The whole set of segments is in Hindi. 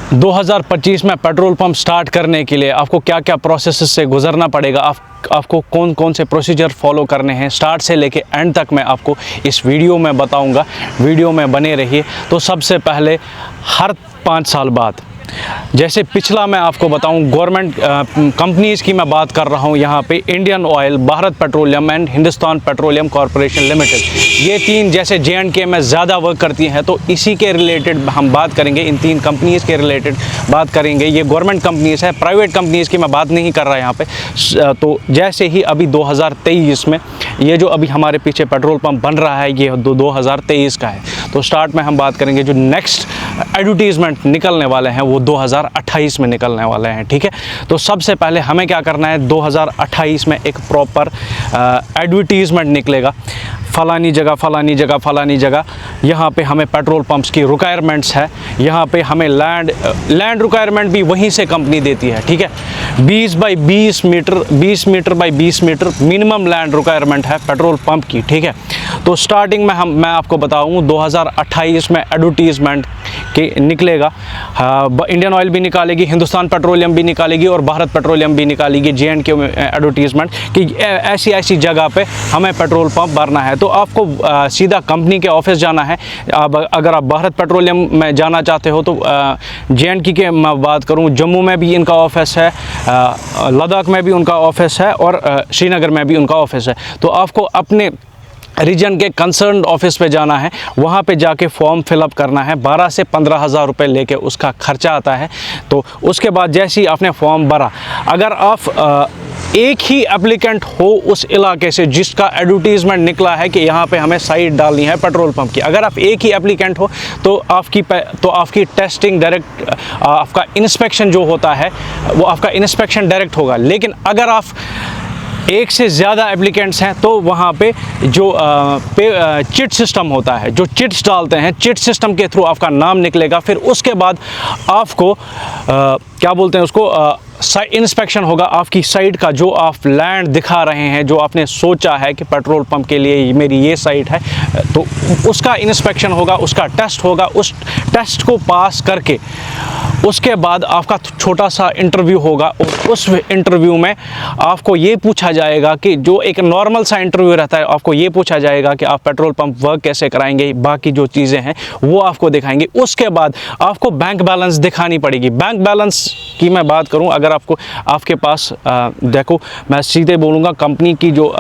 2025 में पेट्रोल पंप स्टार्ट करने के लिए आपको क्या क्या प्रोसेस से गुजरना पड़ेगा, आपको कौन कौन से प्रोसीजर फॉलो करने हैं, स्टार्ट से लेके एंड तक मैं आपको इस वीडियो में बताऊंगा। वीडियो में बने रहिए। तो सबसे पहले हर 5 साल बाद, जैसे पिछला मैं आपको बताऊं, गवर्नमेंट कंपनीज़ की मैं बात कर रहा हूं यहाँ पे, Indian oil, Bharat petroleum and Hindustan petroleum corporation limited, ये तीन जैसे J&K में ज़्यादा वर्क करती हैं, तो इसी के रिलेटेड हम बात करेंगे। इन तीन कंपनीज़ के रिलेटेड बात करेंगे। ये गवर्नमेंट कंपनीज़ है, प्राइवेट कंपनीज़ की मैं बात नहीं कर रहा यहाँ पे। तो जैसे ही अभी 2023 में ये जो अभी हमारे पीछे पेट्रोल पंप बन रहा है, ये 2023 का है। तो स्टार्ट में हम बात करेंगे जो नेक्स्ट एडवर्टीज़मेंट निकलने वाले हैं वो 2028 में निकलने वाले हैं, ठीक है। तो सबसे पहले हमें क्या करना है, 2028 में एक प्रॉपर एडवर्टीज़मेंट निकलेगा, फ़लानी जगह यहाँ पे हमें पेट्रोल पंप्स की रिक्वायरमेंट्स है। यहाँ पे हमें लैंड रिक्वायरमेंट भी वहीं से कंपनी देती है, ठीक है। 20 by 20 metre, 20 metre by 20 metre minimum land requirement है पेट्रोल पंप की, ठीक है। तो स्टार्टिंग में मैं आपको बताऊँ 2028 में एडवर्टीज़मेंट के निकलेगा। इंडियन ऑयल भी निकालेगी, हिंदुस्तान पेट्रोलियम भी निकालेगी और भारत पेट्रोलियम भी निकालेगी J&K में एडवर्टीज़मेंट कि ऐसी जगह पे हमें पेट्रोल पंप भरना है। तो आपको सीधा कंपनी के ऑफिस जाना है। अगर आप भारत पेट्रोलियम में जाना चाहते हो तो J&K के मैं बात करूं, जम्मू में भी इनका ऑफिस है, लद्दाख में भी उनका ऑफिस है और श्रीनगर में भी उनका ऑफिस है। तो आपको अपने रीजन के कंसर्न ऑफिस पे जाना है, वहाँ पे जाके फॉर्म फिलअप करना है। 12 से 15 हज़ार रुपये लेके उसका खर्चा आता है। तो उसके बाद जैसे ही आपने फॉर्म भरा, अगर आप एक ही एप्लीकेंट हो उस इलाके से जिसका एडवर्टीज़मेंट निकला है कि यहाँ पे हमें साइट डालनी है पेट्रोल पंप की, अगर आप एक ही एप्लीकेंट हो तो आपकी टेस्टिंग डायरेक्ट, आपका इंस्पेक्शन जो होता है वो आपका इंस्पेक्शन डायरेक्ट होगा। लेकिन अगर आप एक से ज़्यादा एप्लीकेंट्स हैं तो वहाँ पे जो चिट सिस्टम होता है, जो चिट्स डालते हैं, चिट सिस्टम के थ्रू आपका नाम निकलेगा। फिर उसके बाद आपको क्या बोलते हैं उसको, इंस्पेक्शन होगा आपकी साइट का। जो आप लैंड दिखा रहे हैं, जो आपने सोचा है कि पेट्रोल पंप के लिए मेरी ये साइट है, तो उसका इंस्पेक्शन होगा, उसका टेस्ट होगा। उस टेस्ट को पास करके उसके बाद आपका छोटा सा इंटरव्यू होगा और उस इंटरव्यू में आपको ये पूछा जाएगा कि जो एक नॉर्मल सा इंटरव्यू रहता है, आपको ये पूछा जाएगा कि आप पेट्रोल पंप वर्क कैसे कराएंगे, बाकी जो चीज़ें हैं वो आपको दिखाएंगे। उसके बाद आपको बैंक बैलेंस दिखानी पड़ेगी। बैंक बैलेंस की मैं बात करूं, अगर आपके पास देखो, मैं सीधे बोलूँगा, कंपनी की जो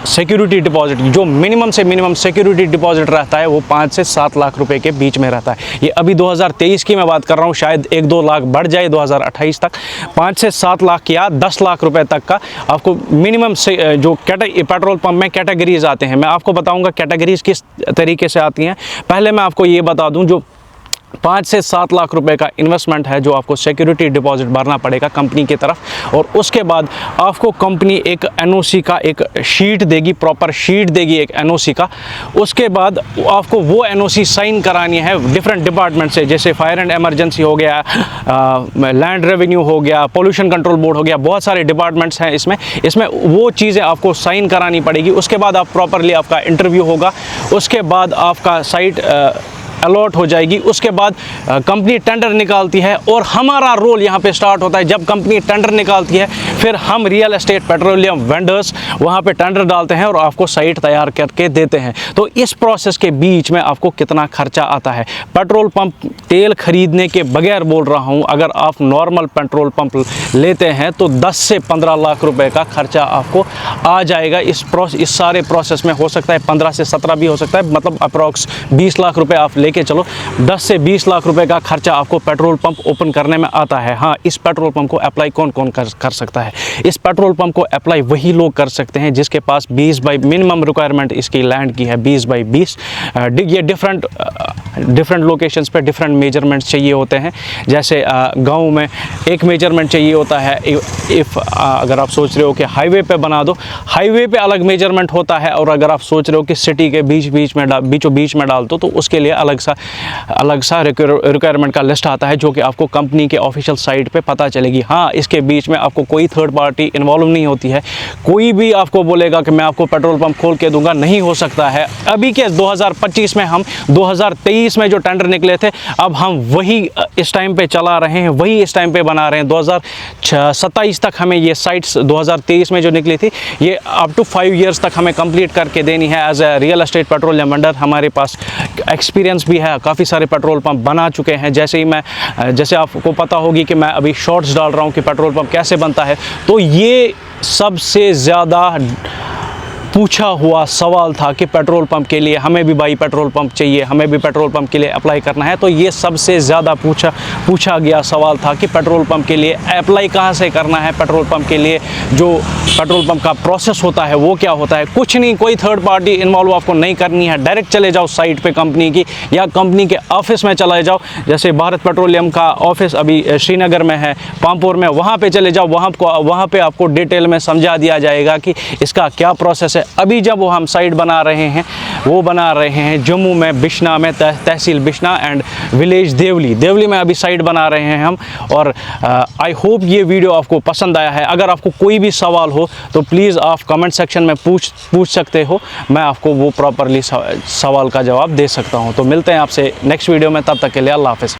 सिक्योरिटी डिपॉजिट, जो मिनिमम से मिनिमम सिक्योरिटी डिपॉजिट रहता है वो 5 से 7 लाख रुपए के बीच में रहता है। ये अभी 2023 की मैं बात कर रहा हूँ, शायद 1-2 लाख बढ़ जाए 2028 तक। 5 से 7 लाख या 10 लाख रुपए तक का आपको मिनिमम से जो पेट्रोल पंप में कैटेगरीज आते हैं, मैं आपको बताऊंगा कैटेगरीज किस तरीके से आती हैं। पहले मैं आपको ये बता दूं, जो 5 से 7 लाख रुपए का इन्वेस्टमेंट है, जो आपको सिक्योरिटी डिपॉजिट भरना पड़ेगा कंपनी की तरफ, और उसके बाद आपको कंपनी एक NOC का एक शीट देगी, प्रॉपर शीट देगी एक NOC का। उसके बाद आपको वो NOC साइन करानी है डिफरेंट डिपार्टमेंट से, जैसे फायर एंड एमरजेंसी हो गया, लैंड रेवेन्यू हो गया, पोल्यूशन कंट्रोल बोर्ड हो गया, बहुत सारे डिपार्टमेंट्स हैं इसमें वो चीज़ें आपको साइन करानी पड़ेगी। उसके बाद आप प्रॉपरली आपका इंटरव्यू होगा, उसके बाद आपका साइट अलॉट हो जाएगी। उसके बाद कंपनी टेंडर निकालती है और हमारा रोल यहाँ पे स्टार्ट होता है। जब कंपनी टेंडर निकालती है, फिर हम रियल एस्टेट पेट्रोलियम वेंडर्स वहाँ पे टेंडर डालते हैं और आपको साइट तैयार करके देते हैं। तो इस प्रोसेस के बीच में आपको कितना खर्चा आता है, पेट्रोल पंप तेल खरीदने के बगैर बोल रहा हूँ, अगर आप नॉर्मल पेट्रोल पंप लेते हैं तो 10 से 15 लाख रुपए का खर्चा आपको आ जाएगा। इस सारे प्रोसेस में हो सकता है 15 से 17 भी हो सकता है, मतलब अप्रॉक्स 20 लाख रुपए आप लेके चलो। 10 से 20 लाख रुपए का खर्चा आपको पेट्रोल पंप ओपन करने में आता है। हाँ, इस पेट्रोल पंप को अप्लाई कौन कौन कर सकता है? इस पेट्रोल पंप को अप्लाई वही लोग कर सकते हैं जिसके पास 20 बाई मिनिमम रिक्वायरमेंट इसकी लैंड की है, 20 बाई 20। ये डिफरेंट लोकेशंस पे डिफरेंट मेजरमेंट्स चाहिए होते हैं। जैसे गाँव में एक मेजरमेंट चाहिए होता है। अगर आप सोच रहे हो कि हाईवे पे बना दो, हाईवे पे अलग मेजरमेंट होता है, और अगर आप सोच रहे हो कि सिटी के बीचों बीच में डाल दो तो उसके लिए अलग सा रिक्वायरमेंट का लिस्ट आता है, जो कि आपको कंपनी के ऑफिशियल साइट पे पता चलेगी। हाँ, इसके बीच में आपको कोई थर्ड पार्टी इन्वॉल्व नहीं होती है। कोई भी आपको बोलेगा कि मैं आपको पेट्रोल पंप खोल के दूंगा, नहीं हो सकता है। अभी के 2025 में हम 2023 में जो टेंडर निकले थे, अब हम वही इस टाइम पे चला रहे हैं, वही इस टाइम पे बना रहे हैं। 2027 तक हमें ये साइट्स 2023 में जो निकली थी, ये अप टू 5 ईयर्स तक हमें कंप्लीट करके देनी है। As a real estate petroleum vendor हमारे पास एक्सपीरियंस भी है, काफ़ी सारे पेट्रोल पंप बना चुके हैं। जैसे आपको पता होगी कि मैं अभी शॉर्ट्स डाल रहा हूँ कि पेट्रोल पंप कैसे बनता है, तो ये सबसे ज़्यादा पूछा हुआ सवाल था कि पेट्रोल पंप के लिए हमें भी भाई पेट्रोल पंप चाहिए, हमें भी पेट्रोल पंप के लिए अप्लाई करना है। तो ये सबसे ज़्यादा पूछा गया सवाल था कि पेट्रोल पंप के लिए अप्लाई कहाँ से करना है, पेट्रोल पंप के लिए जो पेट्रोल पंप का प्रोसेस होता है वो क्या होता है। कुछ नहीं, कोई थर्ड पार्टी इन्वॉल्व आपको नहीं करनी है। डायरेक्ट चले जाओ साइट पे कंपनी की, या कंपनी के ऑफिस में चले जाओ। जैसे भारत पेट्रोलियम का ऑफिस अभी श्रीनगर में है, पामपुर में, वहाँ पे चले जाओ। वहाँ पे आपको डिटेल में समझा दिया जाएगा कि इसका क्या प्रोसेस है। अभी जब वो हम साइट बना रहे हैं, वो बना रहे हैं जम्मू में, बिश्ना में, तहसील बिश्ना एंड विलेज देवली में अभी साइट बना रहे हैं हम। और आई होप ये वीडियो आपको पसंद आया है। अगर आपको कोई भी सवाल हो तो प्लीज़ आप कमेंट सेक्शन में पूछ सकते हो, मैं आपको वो प्रॉपरली सवाल का जवाब दे सकता हूँ। तो मिलते हैं आपसे नेक्स्ट वीडियो में, तब तक के लिए अल्लाह हाफ़िज़।